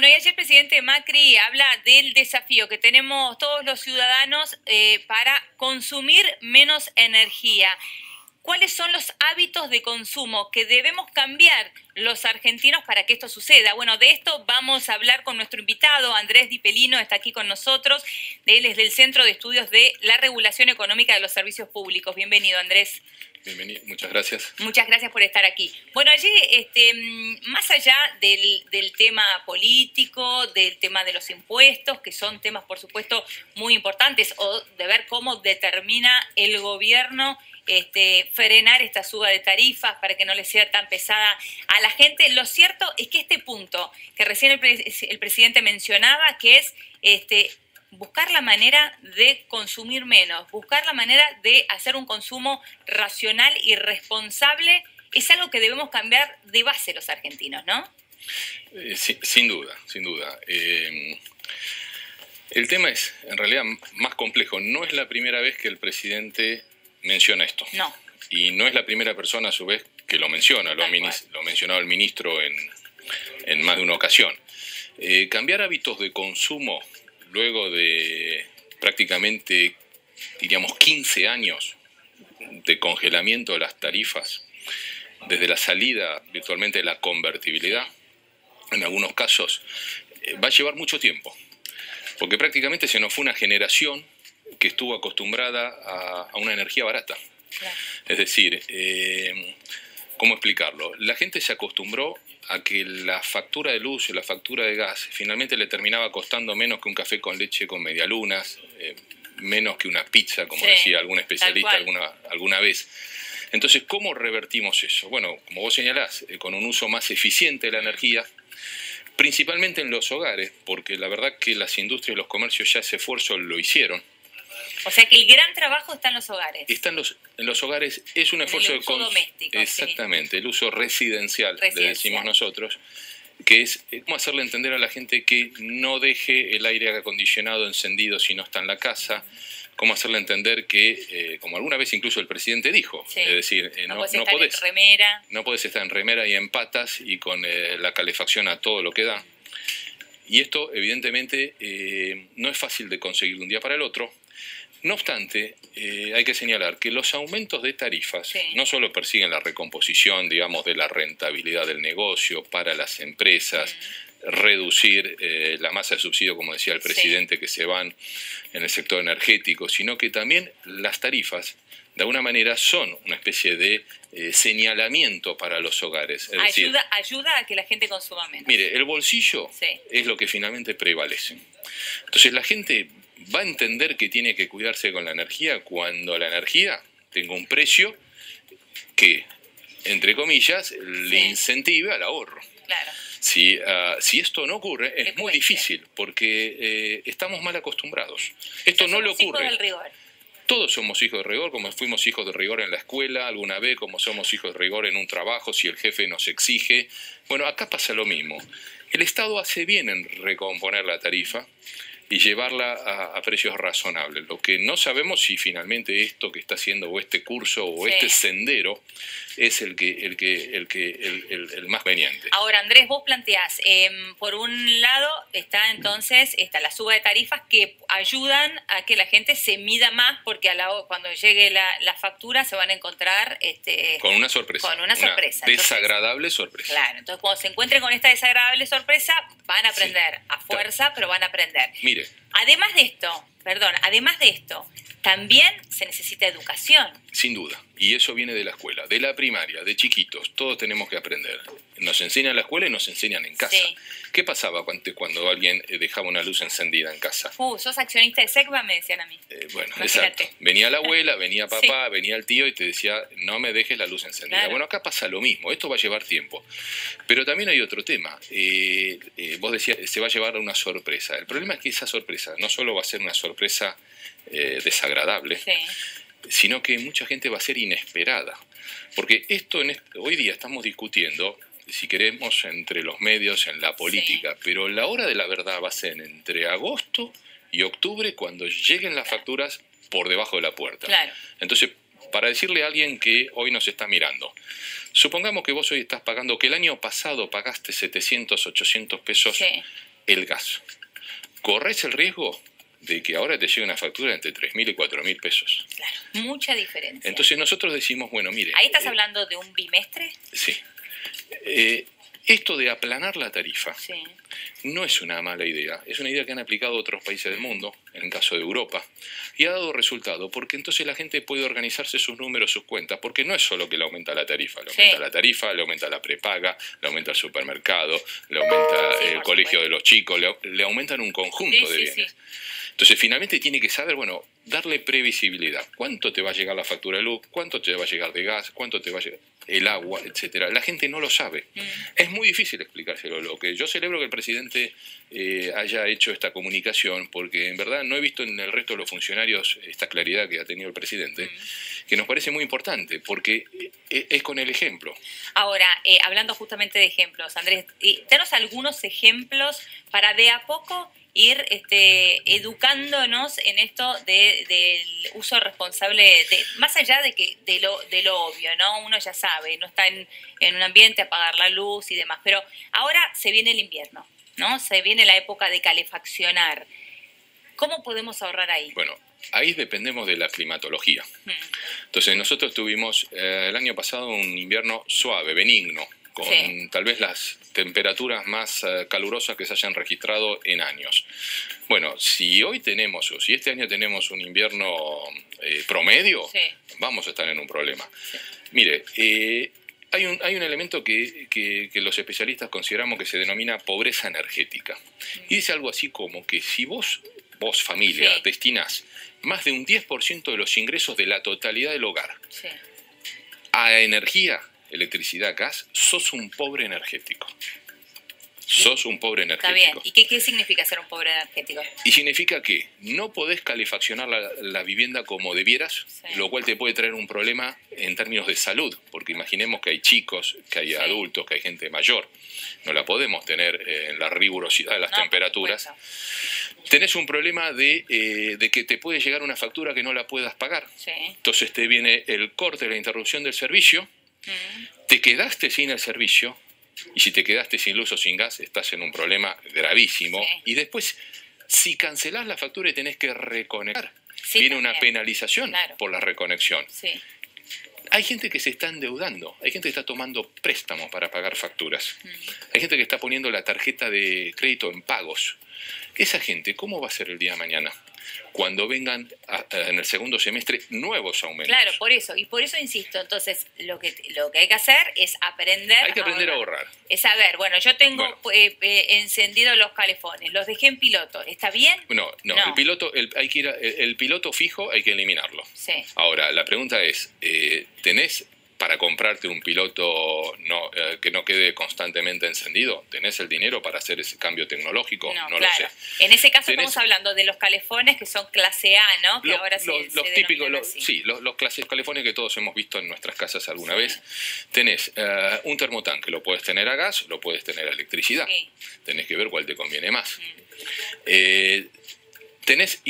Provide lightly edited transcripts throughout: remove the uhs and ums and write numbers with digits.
Bueno, y ayer el presidente Macri habla del desafío que tenemos todos los ciudadanos para consumir menos energía. ¿Cuáles son los hábitos de consumo que debemos cambiar los argentinos para que esto suceda? Bueno, de esto vamos a hablar con nuestro invitado, Andrés Di Pelino, está aquí con nosotros. Él es del Centro de Estudios de la Regulación Económica de los Servicios Públicos. Bienvenido, Andrés. Bienvenido, muchas gracias. Muchas gracias por estar aquí. Bueno, allí, más allá del tema político, del tema de los impuestos, que son temas, por supuesto, muy importantes, o de ver cómo determina el gobierno frenar esta suba de tarifas para que no le sea tan pesada a la gente. Lo cierto es que este punto que recién el presidente mencionaba, que es buscar la manera de consumir menos, buscar la manera de hacer un consumo racional y responsable, es algo que debemos cambiar de base los argentinos, ¿no? Sí, sin duda, sin duda. El tema es, en realidad, más complejo. No es la primera vez que el presidente menciona esto. No. Y no es la primera persona, a su vez, que lo menciona. Lo ha mencionado el ministro en más de una ocasión. Cambiar hábitos de consumo luego de prácticamente, diríamos, 15 años de congelamiento de las tarifas, desde la salida virtualmente de la convertibilidad, en algunos casos, va a llevar mucho tiempo, porque prácticamente se nos fue una generación que estuvo acostumbrada a una energía barata. Claro. Es decir, ¿cómo explicarlo? La gente se acostumbró a que la factura de luz y la factura de gas finalmente le terminaba costando menos que un café con leche con medialunas, menos que una pizza, como decía algún especialista alguna vez. Entonces, ¿cómo revertimos eso? Bueno, como vos señalás, con un uso más eficiente de la energía, principalmente en los hogares, porque la verdad que las industrias y los comercios ya ese esfuerzo lo hicieron. O sea que el gran trabajo está en los hogares. Está en los hogares, es un esfuerzo el uso doméstico. Exactamente, sí. El uso residencial, le decimos nosotros, que es cómo hacerle entender a la gente que no deje el aire acondicionado encendido si no está en la casa, cómo hacerle entender que, como alguna vez incluso el presidente dijo, es decir, no podés estar en remera y en patas y con la calefacción a todo lo que da. Y esto, evidentemente, no es fácil de conseguir de un día para el otro. No obstante, hay que señalar que los aumentos de tarifas no solo persiguen la recomposición, digamos, de la rentabilidad del negocio para las empresas, reducir la masa de subsidio, como decía el presidente, que se van en el sector energético, sino que también las tarifas, de alguna manera, son una especie de señalamiento para los hogares. Es decir, ayuda a que la gente consuma menos. Mire, el bolsillo es lo que finalmente prevalece. Entonces la gente va a entender que tiene que cuidarse con la energía cuando la energía tenga un precio que, entre comillas, le incentive al ahorro. Claro. Si esto no ocurre, es muy difícil, porque estamos mal acostumbrados. Esto no le ocurre. Hijos del rigor. Todos somos hijos de rigor, como fuimos hijos de rigor en la escuela alguna vez, como somos hijos de rigor en un trabajo, si el jefe nos exige. Bueno, acá pasa lo mismo. El Estado hace bien en recomponer la tarifa y llevarla a precios razonables. Lo que no sabemos si finalmente esto que está haciendo, o este curso, o este sendero, es el más conveniente. Ahora, Andrés, vos planteás, por un lado está la suba de tarifas que ayudan a que la gente se mida más, porque cuando llegue la factura se van a encontrar con una sorpresa. Con una sorpresa. Desagradable sorpresa. Claro, entonces cuando se encuentren con esta desagradable sorpresa, van a aprender a fuerza, pero van a aprender. Mire. Además de esto, también se necesita educación. Sin duda. Y eso viene de la escuela, de la primaria, de chiquitos. Todos tenemos que aprender. Nos enseñan en la escuela y nos enseñan en casa. Sí. ¿Qué pasaba cuando alguien dejaba una luz encendida en casa? ¿Sos accionista de SECBA? Me decían a mí. Bueno, exacto. Venía la abuela, venía papá, venía el tío y te decía, no me dejes la luz encendida. Claro. Bueno, acá pasa lo mismo. Esto va a llevar tiempo. Pero también hay otro tema. Vos decías, se va a llevar una sorpresa. El problema es que esa sorpresa no solo va a ser una sorpresa desagradable, sino que mucha gente va a ser inesperada. Porque hoy día estamos discutiendo, si queremos, entre los medios, en la política, pero la hora de la verdad va a ser entre agosto y octubre, cuando lleguen las facturas por debajo de la puerta. Claro. Entonces, para decirle a alguien que hoy nos está mirando, supongamos que vos hoy estás pagando, que el año pasado pagaste 700, 800 pesos el gas. Corres el riesgo de que ahora te llegue una factura entre 3.000 y 4.000 pesos. Claro, mucha diferencia. Entonces nosotros decimos, bueno, mire... ¿Ahí estás hablando de un bimestre? Sí. Esto de aplanar la tarifa Sí. no es una mala idea. Es una idea que han aplicado otros países del mundo, en el caso de Europa, y ha dado resultado, porque entonces la gente puede organizarse sus números, sus cuentas, porque no es solo que le aumenta la tarifa, le aumenta la tarifa, le aumenta la prepaga, le aumenta el supermercado, le aumenta el colegio de los chicos, le aumentan un conjunto de bienes. Sí. Entonces finalmente tiene que saber, bueno, darle previsibilidad. ¿Cuánto te va a llegar la factura de luz? ¿Cuánto te va a llegar de gas? ¿Cuánto te va a llegar el agua? Etcétera. La gente no lo sabe. Es muy difícil explicárselo. Lo que yo celebro que el presidente haya hecho esta comunicación, porque en verdad no he visto en el resto de los funcionarios esta claridad que ha tenido el presidente, que nos parece muy importante, porque es con el ejemplo. Ahora, hablando justamente de ejemplos, Andrés, danos algunos ejemplos para de a poco ir educándonos en esto del uso responsable, más allá de lo obvio, ¿no? Uno ya sabe, no está en un ambiente, apagar la luz y demás, pero ahora se viene el invierno, ¿no? Se viene la época de calefaccionar. ¿Cómo podemos ahorrar ahí? Bueno, ahí dependemos de la climatología. Entonces nosotros tuvimos el año pasado un invierno suave, benigno, con tal vez las temperaturas más calurosas que se hayan registrado en años. Bueno, si hoy tenemos, o si este año tenemos un invierno promedio, vamos a estar en un problema. Mire, hay un elemento que los especialistas consideramos que se denomina pobreza energética. Y dice algo así como que si vos familia, destinás más de un 10% de los ingresos de la totalidad del hogar a energía, electricidad, gas, sos un pobre energético. Sos un pobre energético. Está bien. ¿Y qué significa ser un pobre energético? Y significa que no podés calefaccionar la vivienda como debieras, lo cual te puede traer un problema en términos de salud, porque imaginemos que hay chicos, que hay adultos, que hay gente mayor. No la podemos tener en la rigurosidad de las temperaturas. Tenés un problema de que te puede llegar una factura que no la puedas pagar. Entonces te viene el corte, la interrupción del servicio, te quedaste sin el servicio, y si te quedaste sin luz o sin gas, estás en un problema gravísimo. Y después, si cancelás la factura y tenés que reconectar, viene una penalización por la reconexión. Hay gente que se está endeudando, hay gente que está tomando préstamos para pagar facturas. Hay gente que está poniendo la tarjeta de crédito en pagos. Esa gente, ¿cómo va a ser el día de mañana? Cuando vengan en el segundo semestre nuevos aumentos. Claro, por eso insisto. Entonces, lo que hay que hacer es aprender. Hay que aprender a ahorrar. Es saber, bueno, yo tengo encendido los calefones, los dejé en piloto, ¿está bien? No. El piloto, el piloto fijo hay que eliminarlo. Ahora, la pregunta es, ¿tenés para comprarte un piloto que no quede constantemente encendido? ¿Tenés el dinero para hacer ese cambio tecnológico? No lo sé. En ese caso estamos hablando de los calefones que son clase A, ¿no? Que ahora los típicos, los clases calefones que todos hemos visto en nuestras casas alguna vez. Tenés un termotanque, lo puedes tener a gas, lo puedes tener a electricidad. Tenés que ver cuál te conviene más. Tenés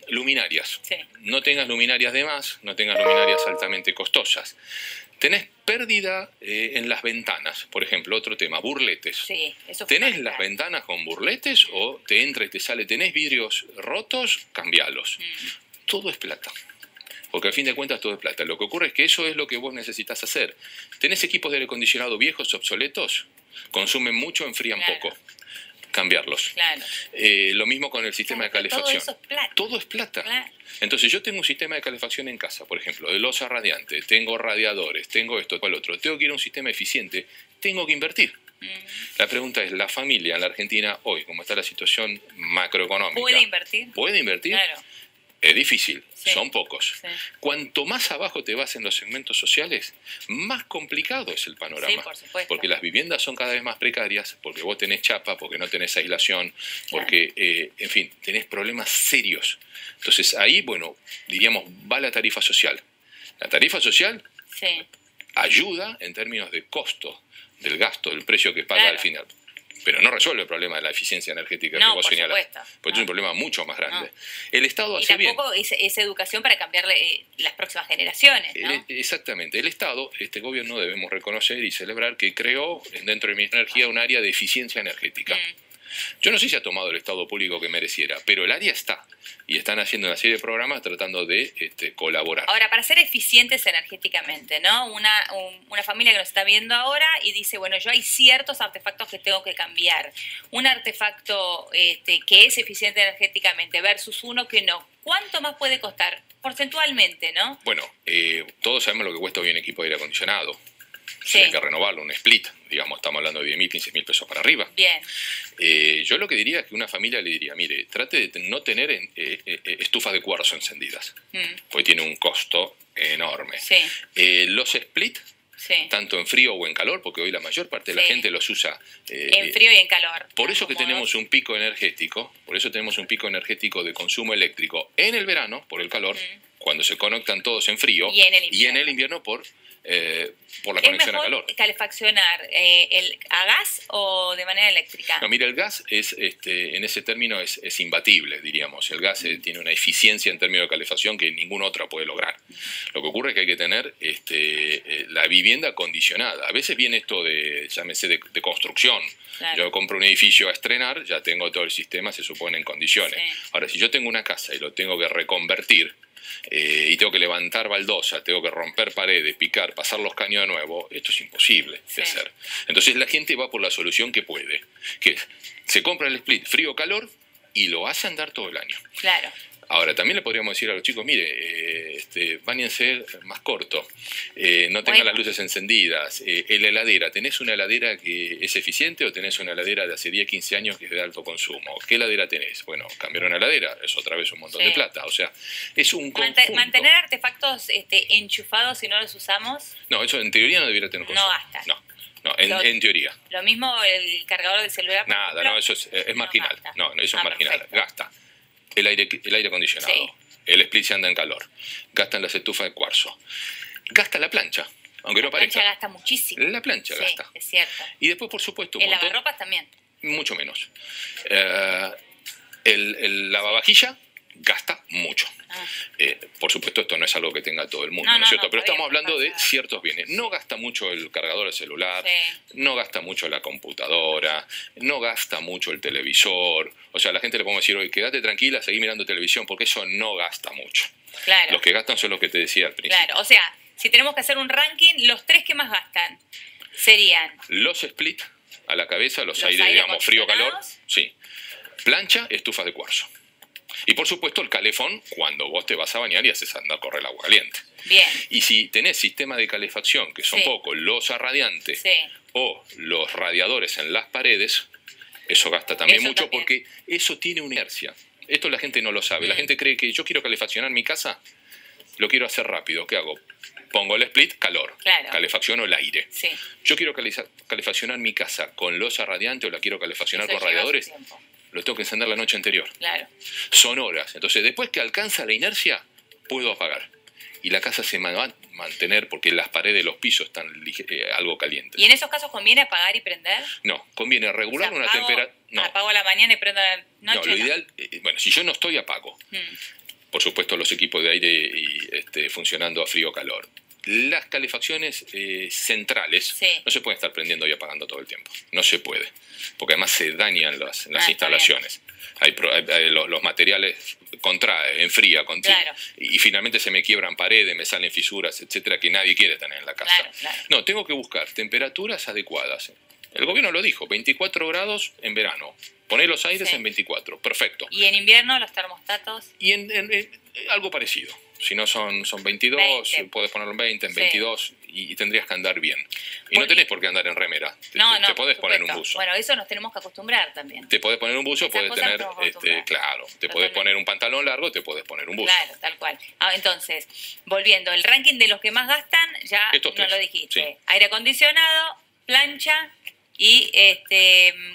luminarias. No tengas luminarias de más, no tengas luminarias altamente costosas. Tenés pérdida en las ventanas, por ejemplo, otro tema, burletes. ¿Tenés las ventanas con burletes o te entra y te sale? ¿Tenés vidrios rotos? Cambialos. Todo es plata. Porque al fin de cuentas todo es plata. Lo que ocurre es que eso es lo que vos necesitas hacer. ¿Tenés equipos de aire acondicionado viejos, obsoletos? Consumen mucho, enfrían poco. Cambiarlos. Lo mismo con el sistema de calefacción. Todo es plata. Entonces yo tengo un sistema de calefacción en casa, por ejemplo, de losa radiante, tengo radiadores, tengo esto, el otro. Tengo que ir a un sistema eficiente, tengo que invertir. La pregunta es, ¿la familia en la Argentina hoy, como está la situación macroeconómica, puede invertir? ¿Puede invertir? Claro. Es difícil, son pocos. Cuanto más abajo te vas en los segmentos sociales, más complicado es el panorama. Por supuesto. Porque las viviendas son cada vez más precarias, porque vos tenés chapa, porque no tenés aislación, porque, en fin, tenés problemas serios. Entonces ahí, bueno, diríamos, va la tarifa social. La tarifa social ayuda en términos de costo del gasto, del precio que paga al final. Pero no resuelve el problema de la eficiencia energética que vos señalás. Porque es un problema mucho más grande. El Estado hace bien. Y tampoco es educación para cambiarle las próximas generaciones, ¿no? Exactamente. El Estado, este gobierno, debemos reconocer y celebrar que creó dentro de mi energía un área de eficiencia energética. Yo no sé si ha tomado el estado público que mereciera, pero el área está. Y están haciendo una serie de programas tratando de colaborar. Ahora, para ser eficientes energéticamente, ¿no? Una familia que nos está viendo ahora y dice, bueno, yo hay ciertos artefactos que tengo que cambiar. Un artefacto que es eficiente energéticamente versus uno que no. ¿Cuánto más puede costar? Porcentualmente, ¿no? Bueno, todos sabemos lo que cuesta hoy un equipo de aire acondicionado. Sí. Hay que renovarlo, un split, digamos, estamos hablando de 10.000, 15.000 pesos para arriba. Bien. Yo lo que diría es que una familia le diría, mire, trate de no tener estufas de cuarzo encendidas, porque tiene un costo enorme. Sí. Los split, sí. tanto en frío o en calor, porque hoy la mayor parte de la gente los usa en frío y en calor. Por eso que tenemos un pico energético, de consumo eléctrico en el verano, por el calor, cuando se conectan todos en frío, y en el invierno por la conexión a calor. ¿Es mejor calefaccionar a gas o de manera eléctrica? No, mira, el gas es, en ese término es imbatible, diríamos. El gas tiene una eficiencia en términos de calefacción que ninguna otra puede lograr. Lo que ocurre es que hay que tener la vivienda acondicionada. A veces viene esto llámese de construcción. Claro. Yo compro un edificio a estrenar, ya tengo todo el sistema, se supone, en condiciones. Sí. Ahora, si yo tengo una casa y lo tengo que reconvertir, y tengo que levantar baldosa, tengo que romper paredes, picar, pasar los caños de nuevo, esto es imposible de hacer. Entonces la gente va por la solución que puede, que se compra el split frío-calor y lo hace andar todo el año. Claro. Ahora, también le podríamos decir a los chicos, mire, báñense más corto, no tengan las luces encendidas, en la heladera, ¿tenés una heladera que es eficiente o tenés una heladera de hace 10, 15 años que es de alto consumo? ¿Qué heladera tenés? Bueno, cambiar una heladera es otra vez un montón de plata, o sea, es un conjunto. ¿Mantener artefactos enchufados si no los usamos? No, eso en teoría no debiera tener consumo. No gasta. No, en teoría. Lo mismo el cargador del celular. Nada, no, eso es marginal. No, eso es marginal. Perfecto. Gasta. El aire acondicionado, el split se anda en calor, gastan las estufas de cuarzo, gasta la plancha, aunque no parezca. La plancha gasta muchísimo. La plancha gasta. Es cierto. Y después, por supuesto, ¿el lavarropas también? Mucho menos. El lavavajilla gasta mucho. Por supuesto, esto no es algo que tenga todo el mundo, ¿no es cierto? Pero estamos hablando de ciertos bienes. No gasta mucho el cargador del celular, no gasta mucho la computadora, no gasta mucho el televisor. O sea, a la gente le podemos decir, oye, quédate tranquila, seguí mirando televisión, porque eso no gasta mucho. Claro. Los que gastan son los que te decía al principio. Claro, o sea, si tenemos que hacer un ranking, los 3 que más gastan serían... Los split a la cabeza, los aires, digamos, frío-calor. Sí. Plancha, estufas de cuarzo. Y por supuesto el calefón cuando vos te vas a bañar y haces andar a correr el agua caliente. Bien. Y si tenés sistema de calefacción, que son poco losa radiante o los radiadores en las paredes, eso gasta también mucho porque eso tiene una inercia. Esto la gente no lo sabe. La gente cree que yo quiero calefaccionar mi casa, lo quiero hacer rápido. ¿Qué hago? Pongo el split, calor. Claro. Calefacciono el aire. Sí. Yo quiero calefaccionar mi casa con losa radiante o la quiero calefaccionar con radiadores. Lo tengo que encender la noche anterior. Claro. Son horas. Entonces, después que alcanza la inercia, puedo apagar. Y la casa se va a mantener porque las paredes de los pisos están algo calientes. ¿Y en esos casos conviene apagar y prender? No, conviene regular una temperatura. No. ¿Apago a la mañana y prendo a la noche? No, lo ideal, bueno, si yo no estoy, apago. Por supuesto, los equipos de aire funcionando a frío o calor. Las calefacciones centrales no se pueden estar prendiendo y apagando todo el tiempo. No se puede. Porque además se dañan las instalaciones. Los materiales contraen, enfría, y finalmente se me quiebran paredes, me salen fisuras, etcétera, que nadie quiere tener en la casa. Claro. No, tengo que buscar temperaturas adecuadas. El gobierno lo dijo, 24 grados en verano. Poné los aires en 24, perfecto. ¿Y en invierno los termostatos? Y en algo parecido. Si no son 22, podés ponerlo en 20, en 22 y tendrías que andar bien. Y no tenés por qué andar en remera. Te podés poner un buzo. Bueno, eso nos tenemos que acostumbrar también. Te podés poner un buzo, podés tener, te podés poner un pantalón largo, te podés poner un buzo. Claro, tal cual. Entonces, volviendo, el ranking de los que más gastan, ya no lo dijiste. Sí. Aire acondicionado, plancha y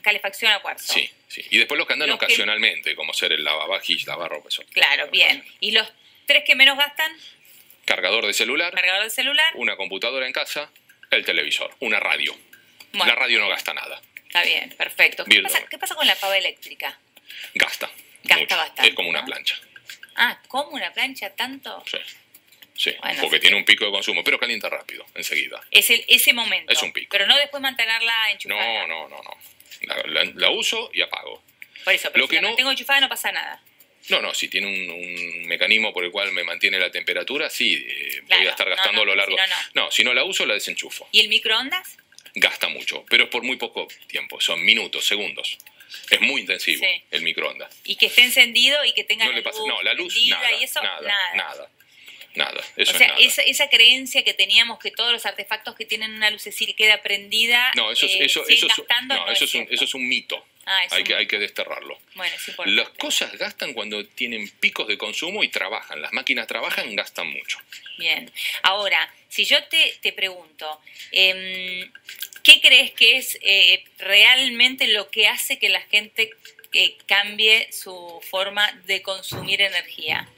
calefacción a cuarzo. Sí. Y después los que andan ocasionalmente, como ser el lavavajillas, lavarropa. Claro, bien. ¿Y los 3 que menos gastan? Cargador de celular. Una computadora en casa, el televisor, una radio. Bueno, la radio no gasta nada. Está bien, perfecto. ¿Qué pasa con la pava eléctrica? Gasta bastante. Es como una plancha. ¿Como una plancha tanto? Sí, bueno, porque tiene un pico de consumo, pero calienta rápido, enseguida. Es ese momento. Es un pico. Pero no después mantenerla enchufada. No. La uso y apago. Por eso, pero Lo si que la no tengo enchufada no pasa nada. No, si tiene un mecanismo por el cual me mantiene la temperatura, sí, Claro, voy a estar gastando a lo largo. Si no la uso, la desenchufo. ¿Y el microondas? Gasta mucho, pero es por muy poco tiempo, son minutos, segundos. Es muy intensivo el microondas. Y que esté encendido y que tenga la luz, nada, y eso, nada. Eso o sea, es nada. Esa creencia que teníamos que todos los artefactos que tienen una lucecita queda prendida, eso es un mito. Hay que desterrarlo. Bueno, es importante. Las cosas gastan cuando tienen picos de consumo y trabajan. Las máquinas trabajan, gastan mucho. Bien. Ahora, si yo te pregunto, ¿qué crees que es realmente lo que hace que la gente cambie su forma de consumir energía?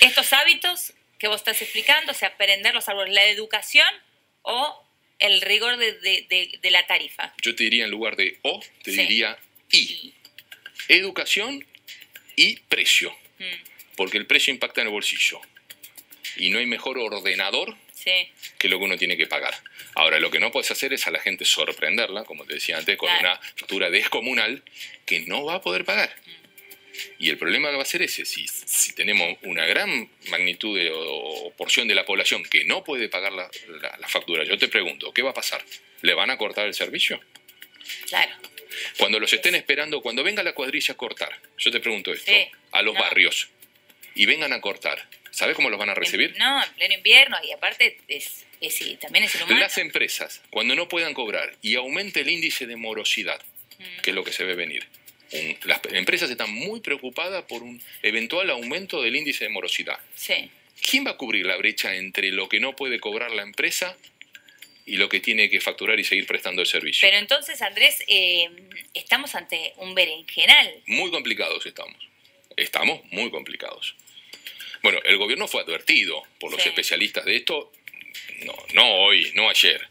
¿Estos hábitos que vos estás explicando, o sea, prender los árboles, la educación o el rigor de la tarifa? Yo te diría en lugar de O, te diría I. Educación y precio. Porque el precio impacta en el bolsillo. Y no hay mejor ordenador que lo que uno tiene que pagar. Ahora, lo que no puedes hacer es a la gente sorprenderla, como te decía antes, con una factura descomunal que no va a poder pagar. Y el problema va a ser ese. Si tenemos una gran magnitud o porción de la población que no puede pagar la factura, yo te pregunto, ¿qué va a pasar? ¿Le van a cortar el servicio? Claro. Cuando los estén esperando, cuando venga la cuadrilla a cortar, yo te pregunto esto, a los barrios, y vengan a cortar, ¿sabes cómo los van a recibir? En pleno invierno, y aparte también es el humano. Las empresas, cuando no puedan cobrar y aumente el índice de morosidad, que es lo que se ve venir, las empresas están muy preocupadas por un eventual aumento del índice de morosidad. ¿Quién va a cubrir la brecha entre lo que no puede cobrar la empresa y lo que tiene que facturar y seguir prestando el servicio? Pero entonces, Andrés, estamos ante un berenjenal. Muy complicados estamos. Estamos muy complicados. Bueno, el gobierno fue advertido por los especialistas de esto, no hoy, no ayer.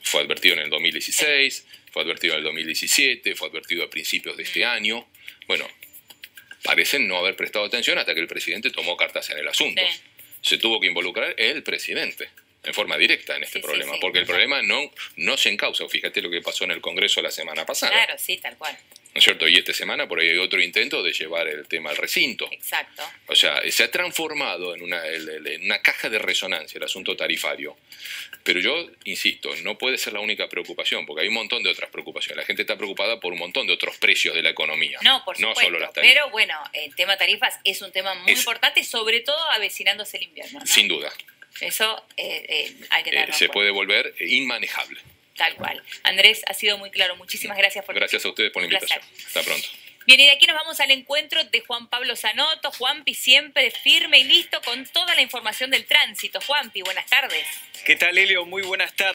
Fue advertido en el 2016, fue advertido en el 2017, fue advertido a principios de este año. Bueno, parecen no haber prestado atención hasta que el presidente tomó cartas en el asunto. Se tuvo que involucrar el presidente en forma directa en este problema, porque el problema no se encausa. Fíjate lo que pasó en el Congreso la semana pasada. Claro, tal cual. ¿No es cierto? Y esta semana por ahí hay otro intento de llevar el tema al recinto. Exacto. O sea, se ha transformado en una caja de resonancia el asunto tarifario. Pero yo insisto, no puede ser la única preocupación, porque hay un montón de otras preocupaciones. La gente está preocupada por un montón de otros precios de la economía. No, por supuesto. No solo las tarifas. Pero bueno, el tema tarifas es un tema muy importante, sobre todo avecinándose el invierno, ¿no? Sin duda. Eso hay que tenerlo se puede volver inmanejable. Tal cual. Andrés, ha sido muy claro. Muchísimas gracias por Gracias a ustedes por la invitación. Hasta pronto. Bien, y de aquí nos vamos al encuentro de Juan Pablo Zanotto. Juanpi siempre firme y listo con toda la información del tránsito. Juanpi, buenas tardes. ¿Qué tal, Elio? Muy buenas tardes.